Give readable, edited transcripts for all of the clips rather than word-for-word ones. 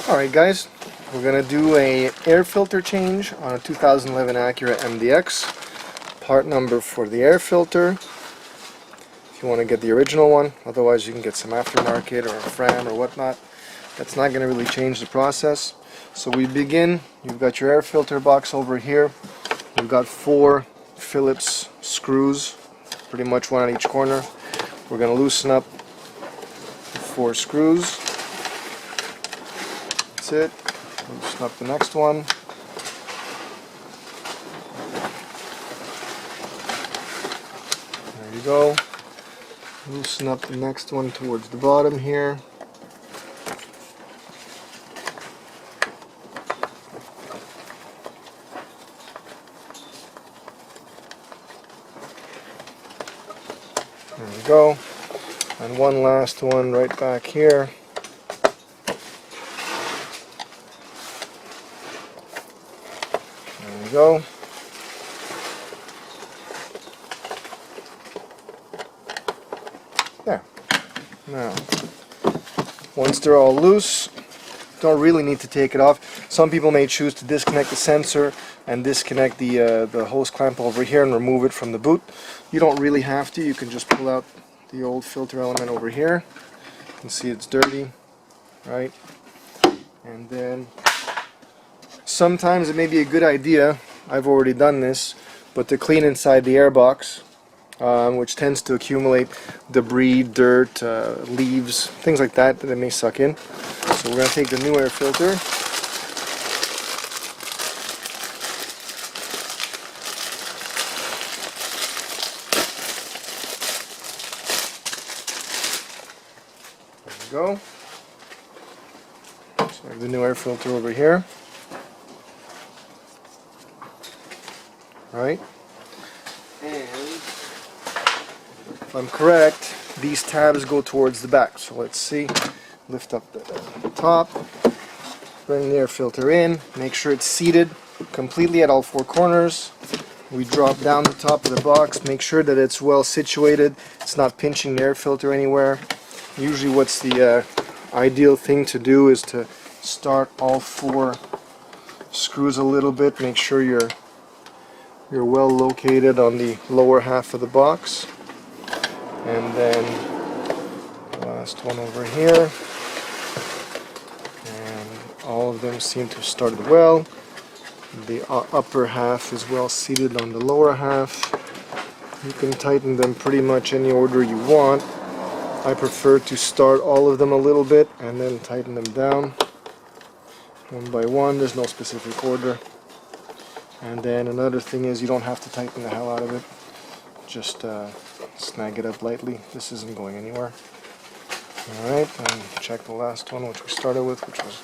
Alright guys, we're going to do a air filter change on a 2011 Acura MDX. Part number for the air filter, if you want to get the original one, otherwise you can get some aftermarket or a Fram or whatnot. That's not going to really change the process. So we begin, you've got your air filter box over here. We've got 4 Phillips screws, pretty much one at each corner. We're going to loosen up the 4 screws. That's it. Loosen up the next one. There you go. Loosen up the next one towards the bottom here. There we go. And one last one right back here. There we go. There. Now, once they're all loose, don't really need to take it off. Some people may choose to disconnect the sensor and disconnect the hose clamp over here and remove it from the boot. You don't really have to. You can just pull out the old filter element over here. You can see it's dirty, right? And then sometimes it may be a good idea, I've already done this, but to clean inside the air box, which tends to accumulate debris, dirt, leaves, things like that that it may suck in. So we're going to take the new air filter. There we go. So I have the new air filter over here. Right? And if I'm correct, these tabs go towards the back. So let's see. Lift up the top, bring the air filter in, make sure it's seated completely at all 4 corners. We drop down the top of the box, make sure that it's well situated, it's not pinching the air filter anywhere. Usually what's the ideal thing to do is to start all 4 screws a little bit, make sure you're well located on the lower half of the box. And then the last one over here. And all of them seem to have started well. The upper half is well seated on the lower half. You can tighten them pretty much any order you want. I prefer to start all of them a little bit and then tighten them down one by one. There's no specific order. And then another thing is you don't have to tighten the hell out of it. Just snag it up lightly. This isn't going anywhere. Alright, and check the last one, which we started with, which was the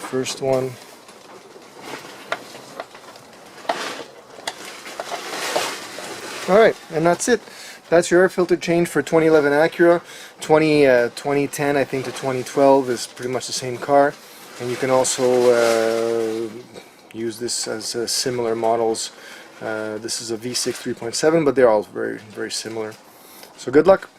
first one. Alright, and that's it. That's your air filter change for 2011 Acura. 2010, I think, to 2012 is pretty much the same car. And you can also use this as similar models. This is a V6 3.7, but they're all very, very similar. So good luck.